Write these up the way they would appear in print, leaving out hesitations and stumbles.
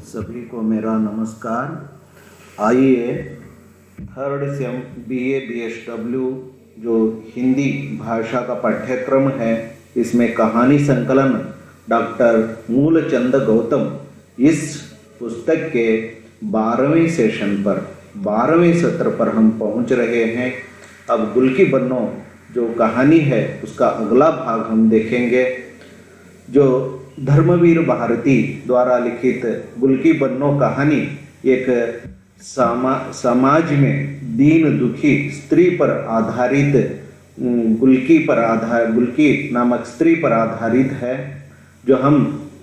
सभी को मेरा नमस्कार। आइए थर्ड सेम BA BSW जो हिंदी भाषा का पाठ्यक्रम है, इसमें कहानी संकलन डॉक्टर मूलचंद गौतम इस पुस्तक के 12वें सेशन पर 12वें सत्र पर हम पहुंच रहे हैं। अब गुल की बन्नो जो कहानी है उसका अगला भाग हम देखेंगे, जो धर्मवीर भारती द्वारा लिखित गुल की बन्नो कहानी एक समाज में दीन दुखी स्त्री पर आधारित गुलकी नामक स्त्री पर आधारित है। जो हम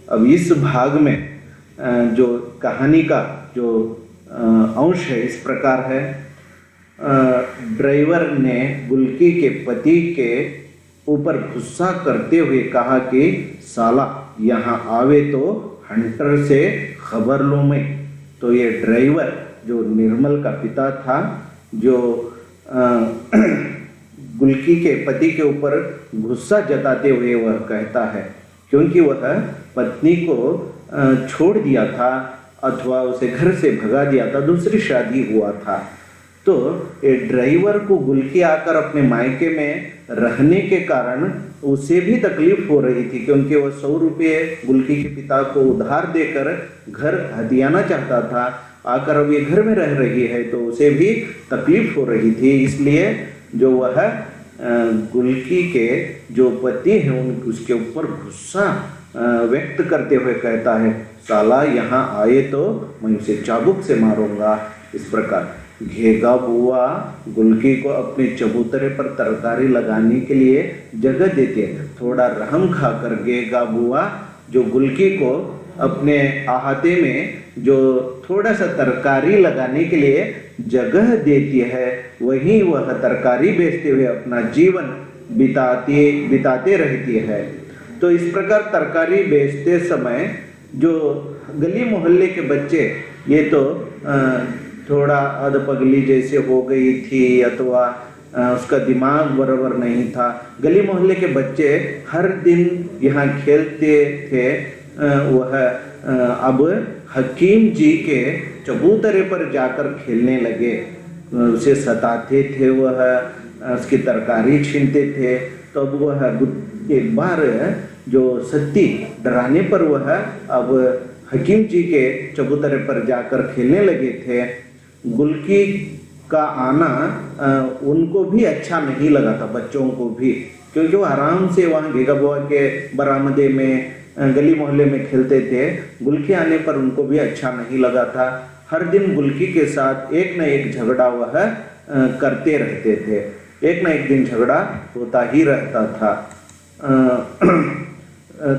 अब इस भाग में जो कहानी का जो अंश है इस प्रकार है। ड्राइवर ने गुलकी के पति के ऊपर गुस्सा करते हुए कहा कि साला यहाँ आवे तो हंटर से खबर लूँ मैं। तो ये ड्राइवर जो निर्मल का पिता था, जो गुलकी के पति के ऊपर गुस्सा जताते हुए वह कहता है, क्योंकि वह पत्नी को छोड़ दिया था अथवा उसे घर से भगा दिया था, दूसरी शादी हुआ था। तो ये ड्राइवर को गुलकी आकर अपने मायके में रहने के कारण उसे भी तकलीफ हो रही थी, क्योंकि वह 100 रुपये गुलकी के पिता को उधार देकर घर हथियाना चाहता था। आकर अब ये घर में रह रही है तो उसे भी तकलीफ हो रही थी। इसलिए जो वह गुलकी के जो पति हैं उसके ऊपर गुस्सा व्यक्त करते हुए कहता है, साला यहाँ आए तो मैं उसे चाबुक से मारूंगा। इस प्रकार घेगा बुआ गुलकी को अपने चबूतरे पर तरकारी लगाने के लिए जगह देती है। थोड़ा रहम खाकर घेगा बुआ जो गुलकी को अपने अहाते में जो थोड़ा सा तरकारी लगाने के लिए जगह देती है, वहीं वह तरकारी बेचते हुए अपना जीवन बिताते रहती है। तो इस प्रकार तरकारी बेचते समय जो गली मोहल्ले के बच्चे, ये तो थोड़ा अधपगली जैसे हो गई थी अथवा उसका दिमाग बराबर नहीं था, गली मोहल्ले के बच्चे हर दिन यहाँ खेलते थे। वह अब हकीम जी के चबूतरे पर जाकर खेलने लगे, उसे सताते थे, वह उसकी तरकारी छीनते थे। तो अब वह एक बार जो सत्ती डराने पर वह अब हकीम जी के चबूतरे पर जाकर खेलने लगे थे। गुलकी का आना उनको भी अच्छा नहीं लगा था, बच्चों को भी, क्योंकि वो आराम से वहाँ घेगा बुआ के बरामदे में गली मोहल्ले में खेलते थे। गुलकी आने पर उनको भी अच्छा नहीं लगा था। हर दिन गुलकी के साथ एक न एक झगड़ा वह करते रहते थे, एक न एक दिन झगड़ा होता ही रहता था।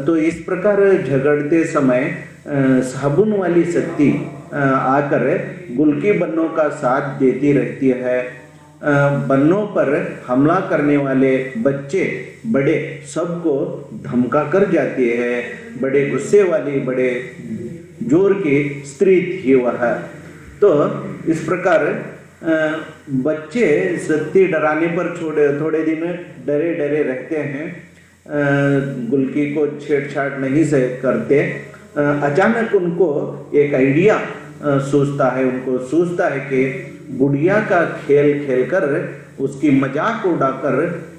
तो इस प्रकार झगड़ते समय साबुन वाली सत्ती आकर गुलकी बन्नों का साथ देती रहती है। बन्नों पर हमला करने वाले बच्चे बड़े सबको धमका कर जाती है। बड़े गुस्से वाली, बड़े जोर की स्त्री थी वह। तो इस प्रकार बच्चे सत्ती डराने पर थोड़े दिन डरे डरे रहते हैं, गुलकी को छेड़छाड़ नहीं से करते। अचानक उनको एक आइडिया सूझता है कि गुड़िया का खेल खेलकर उसकी मजाक उड़ाकर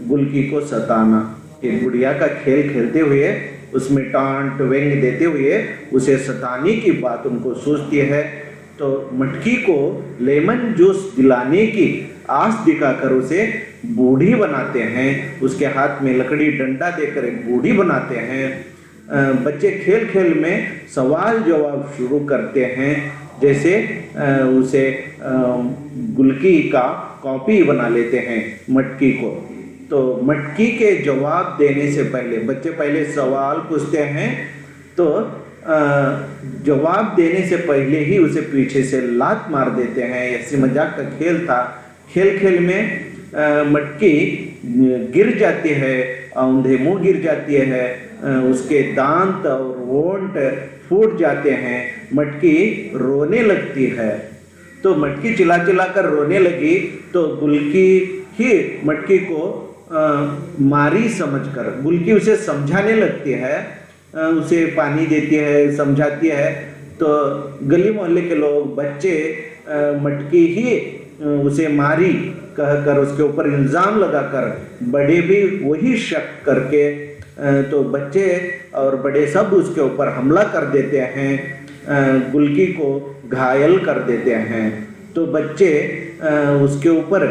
गुलकी को सताना। एक गुड़िया का खेल खेलते हुए उसमें टांट व्यंग देते हुए उसे सताने की बात उनको सूझती है। तो मटकी को लेमन जूस दिलाने की आस दिखाकर उसे बूढ़ी बनाते हैं, उसके हाथ में लकड़ी डंडा देकर एक बूढ़ी बनाते हैं। बच्चे खेल खेल में सवाल जवाब शुरू करते हैं, जैसे उसे गुलकी का कॉपी बना लेते हैं मटकी को। तो मटकी के जवाब देने से पहले बच्चे पहले सवाल पूछते हैं, तो जवाब देने से पहले ही उसे पीछे से लात मार देते हैं। ऐसी मजाक का खेल था। खेल खेल में मटकी गिर जाती है, औंधे मुंह गिर जाती है, उसके दांत और वोंट फूट जाते हैं, मटकी रोने लगती है। तो मटकी चिल्ला चिल्ला कर रोने लगी तो गुलकी ही मटकी को मारी समझकर गुलकी उसे समझाने लगती है, उसे पानी देती है, समझाती है। तो गली मोहल्ले के लोग, बच्चे मटकी ही उसे मारी कहकर उसके ऊपर इल्ज़ाम लगाकर, बड़े भी वही शक करके तो बच्चे और बड़े सब उसके ऊपर हमला कर देते हैं, गुल्की को घायल कर देते हैं। तो बच्चे उसके ऊपर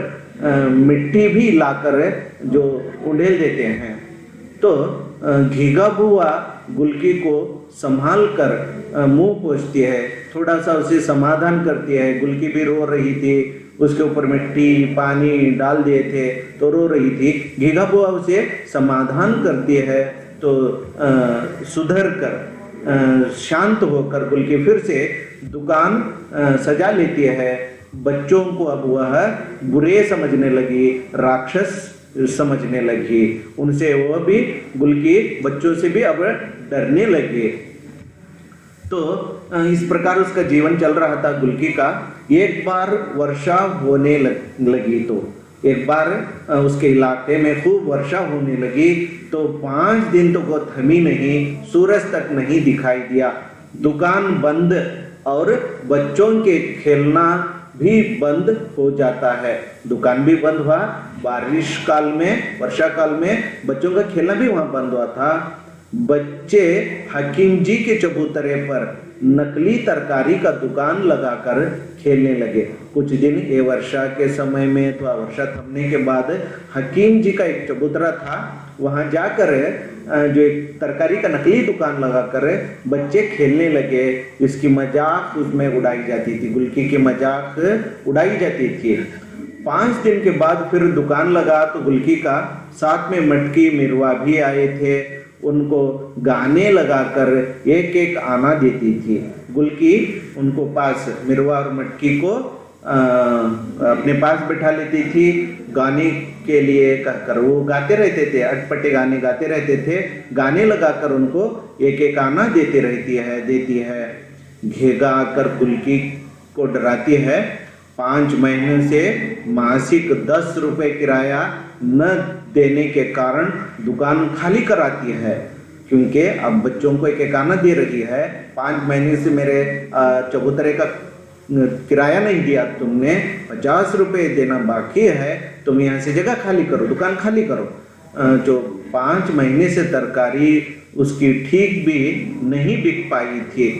मिट्टी भी लाकर जो उंडेल देते हैं। तो घीगा बुआ गुल्की को संभाल कर मुंह पोंछती है, थोड़ा सा उसे समाधान करती है। गुल्की भी रो रही थी, उसके ऊपर मिट्टी पानी डाल दिए थे तो रो रही थी। घीगा बुआ उसे समाधान करती है तो सुधर कर शांत होकर गुल्की फिर से दुकान सजा लेती है। बच्चों को अब वह बुरे समझने लगी, राक्षस समझने लगी। उनसे वह भी, गुल्की बच्चों से भी अब डरने लगे। तो इस प्रकार उसका जीवन चल रहा था गुल्की का। एक बार वर्षा होने लगी, तो एक बार उसके इलाके में खूब वर्षा होने लगी। तो 5 दिन तो वो थमी नहीं, सूरज तक नहीं दिखाई दिया। दुकान बंद और बच्चों के खेलना भी बंद हो जाता है। दुकान भी बंद हुआ, बारिश काल में, वर्षा काल में बच्चों का खेलना भी वहां बंद हुआ था। बच्चे हकीम जी के चबूतरे पर नकली तरकारी का दुकान लगाकर खेलने लगे। कुछ दिन ये वर्षा के समय में, तो वर्षा थमने के बाद हकीम जी का एक चबूतरा था, वहां जाकर जो एक तरकारी का नकली दुकान लगाकर बच्चे खेलने लगे। इसकी मजाक उसमें उड़ाई जाती थी, गुल्की की मजाक उड़ाई जाती थी। 5 दिन के बाद फिर दुकान लगा तो गुल्की का, साथ में मटकी मिरवा भी आए थे। उनको गाने लगाकर एक एक आना देती थी। गुल्की उनको पास, मिरवा और मटकी को अपने पास बैठा लेती थी गाने के लिए कहकर। वो गाते रहते थे, अटपटे गाने गाते रहते थे। गाने लगाकर उनको एक एक आना देती है। घेगा आकर गुल्की को डराती है। 5 महीने से मासिक 10 रुपए किराया न देने के कारण दुकान खाली कराती है, क्योंकि अब बच्चों को एक एक आना दे रही है। 5 महीने से मेरे चबूतरे का किराया नहीं दिया तुमने, 50 रुपए देना बाकी है, तुम यहाँ से जगह खाली करो, दुकान खाली करो। जो 5 महीने से तरकारी उसकी ठीक भी नहीं बिक पाई थी।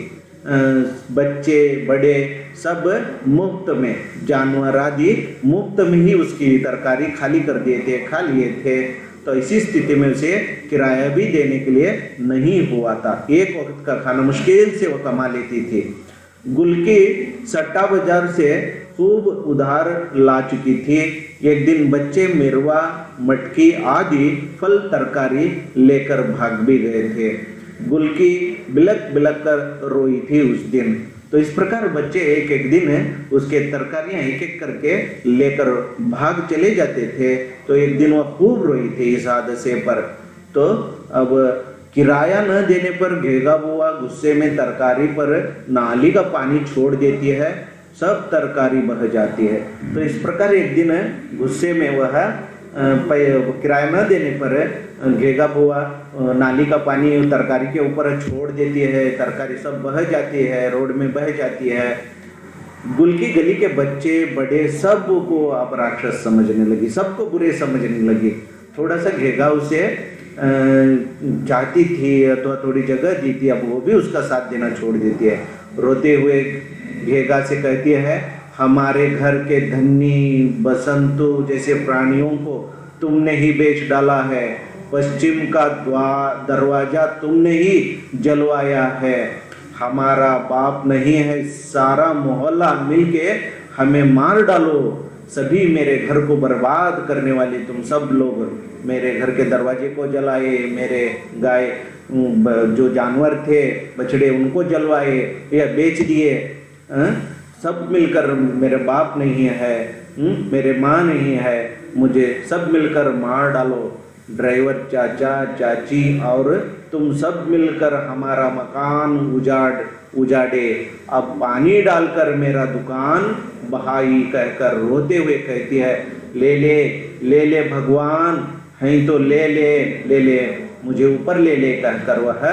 बच्चे बड़े सब मुफ्त में, जानवर आदि मुफ्त में ही उसकी तरकारी खाली कर खा लिए थे। तो इसी स्थिति में उसे किराया भी देने के लिए नहीं हुआ था। एक वक्त का खाना मुश्किल से वो कमा लेती थी। गुल्की सट्टा बाजार से खूब उधार ला चुकी थी। एक दिन बच्चे मिरवा, मटकी आदि फल तरकारी लेकर भाग भी गए थे। गुल्की बिलक बिलक कर रोई थी उस दिन। तो इस प्रकार बच्चे एक एक दिन उसके तरकारियां एक एक करके लेकर भाग चले जाते थे। तो एक दिन वह खूब रोई थी इस हादसे पर। तो अब किराया न देने पर घेगा बुआ गुस्से में तरकारी पर नाली का पानी छोड़ देती है, सब तरकारी बह जाती है। तो इस प्रकार एक दिन गुस्से में वह किराया न देने पर घेगा बुआ नाली का पानी तरकारी के ऊपर छोड़ देती है, तरकारी सब बह जाती है, रोड में बह जाती है। गुल्की गली के बच्चे बड़े सब को अब राक्षस समझने लगी, सबको बुरे समझने लगी। थोड़ा सा घेगा उसे चाहती थी तो थोड़ी जगह दी थी, अब वो भी उसका साथ देना छोड़ देती है। रोते हुए घेगा से कहती है, हमारे घर के धन्नी बसंतु जैसे प्राणियों को तुमने ही बेच डाला है, पश्चिम का दरवाजा तुमने ही जलवाया है, हमारा बाप नहीं है, सारा मोहल्ला मिलके हमें मार डालो, सभी मेरे घर को बर्बाद करने वाले तुम सब लोग मेरे घर के दरवाजे को जलाए, मेरे गाय जो जानवर थे बछड़े उनको जलवाए या बेच दिए, सब मिलकर मेरे बाप नहीं है, मेरे माँ नहीं है, मुझे सब मिलकर मार डालो। ड्राइवर चाचा चाची और तुम सब मिलकर हमारा मकान उजाड़े, अब पानी डालकर मेरा दुकान बहाई, कहकर रोते हुए कहती है, ले ले भगवान, हैं तो ले ले मुझे ऊपर ले ले, कहकर वह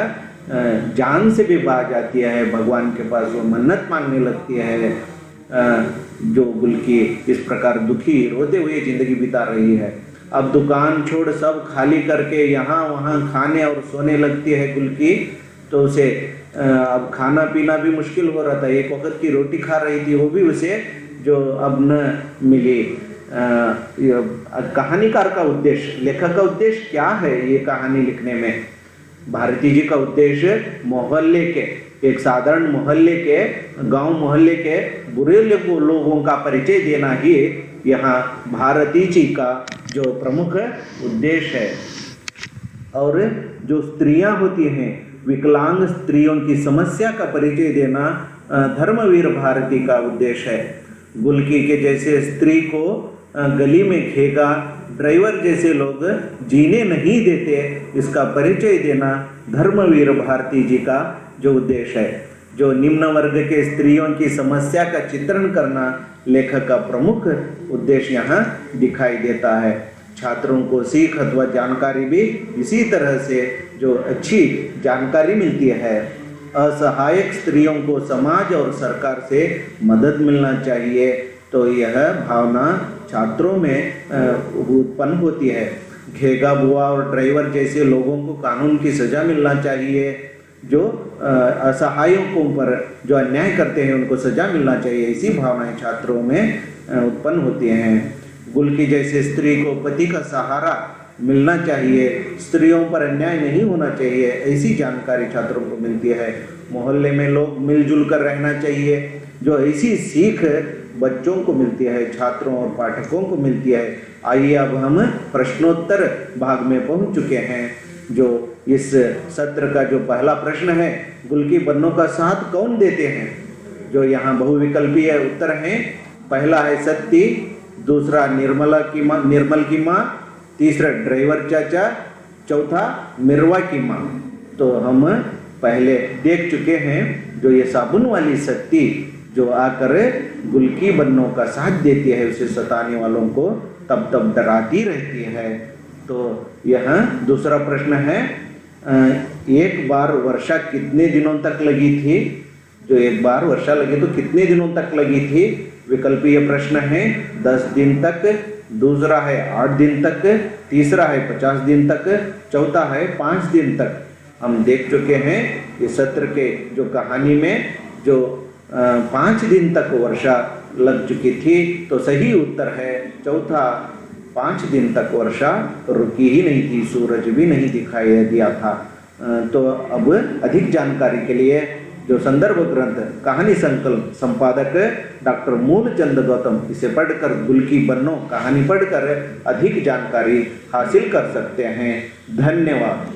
जान से भी बाज आती है, भगवान के पास वो मन्नत मांगने लगती है। जो गुलकी इस प्रकार दुखी रोते हुए जिंदगी बिता रही है। अब दुकान छोड़ सब खाली करके यहाँ वहाँ खाने और सोने लगती है गुलकी, तो उसे अब खाना पीना भी मुश्किल हो रहा था। एक वक्त की रोटी खा रही थी, वो भी उसे जो अब न मिली। कहानीकार का उद्देश्य, लेखक का उद्देश्य क्या है ये कहानी लिखने में? भारती जी का उद्देश्य मोहल्ले के, एक साधारण मोहल्ले के, गांव मोहल्ले के बुरे लोगों का परिचय देना ही यहाँ भारती जी का जो प्रमुख उद्देश्य है। और जो स्त्रियां होती हैं, विकलांग स्त्रियों की समस्या का परिचय देना धर्मवीर भारती का उद्देश्य है। गुलकी के जैसे स्त्री को गली में घेगा ड्राइवर जैसे लोग जीने नहीं देते, इसका परिचय देना धर्मवीर भारती जी का जो उद्देश्य है। जो निम्न वर्ग के स्त्रियों की समस्या का चित्रण करना लेखक का प्रमुख उद्देश्य यहाँ दिखाई देता है। छात्रों को सीख अथवा जानकारी भी इसी तरह से जो अच्छी जानकारी मिलती है। असहायक स्त्रियों को समाज और सरकार से मदद मिलना चाहिए, तो यह भावना छात्रों में उत्पन्न होती है। घेगा बुआ और ड्राइवर जैसे लोगों को कानून की सजा मिलना चाहिए। जो असहायों पर जो अन्याय करते हैं उनको सजा मिलना चाहिए, ऐसी भावनाएं छात्रों में उत्पन्न होती हैं। गुलकी जैसे स्त्री को पति का सहारा मिलना चाहिए, स्त्रियों पर अन्याय नहीं होना चाहिए, ऐसी जानकारी छात्रों को मिलती है। मोहल्ले में लोग मिलजुल कर रहना चाहिए, जो ऐसी सीख बच्चों को मिलती है, छात्रों और पाठकों को मिलती है। आइए अब हम प्रश्नोत्तर भाग में पहुंच चुके हैं। जो इस सत्र का जो पहला प्रश्न है, गुलकी बन्नों का साथ कौन देते हैं? जो यहाँ बहुविकल्पीय उत्तर हैं। पहला है सत्ती, दूसरा निर्मल की माँ, तीसरा ड्राइवर चाचा, चौथा मिरवा की माँ। तो हम पहले देख चुके हैं जो ये साबुन वाली सत्ती जो आकर गुलकी बन्नों का साथ देती है, उसे सताने वालों को तब डराती रहती है। तो यह दूसरा प्रश्न है, एक बार वर्षा कितने दिनों तक लगी थी? जो एक बार वर्षा लगी तो कितने दिनों तक लगी थी? विकल्पीय प्रश्न है 10 दिन तक, दूसरा है 8 दिन तक, तीसरा है 50 दिन तक, चौथा है 5 दिन तक। हम देख चुके हैं इस सत्र के जो कहानी में जो 5 दिन तक वर्षा लग चुकी थी, तो सही उत्तर है चौथा। 5 दिन तक वर्षा रुकी ही नहीं थी, सूरज भी नहीं दिखाई दिया था। तो अब अधिक जानकारी के लिए जो संदर्भ ग्रंथ कहानी संकलन संपादक डॉक्टर मूलचंद गौतम, इसे पढ़कर गुलकी बन्नों कहानी पढ़कर अधिक जानकारी हासिल कर सकते हैं। धन्यवाद।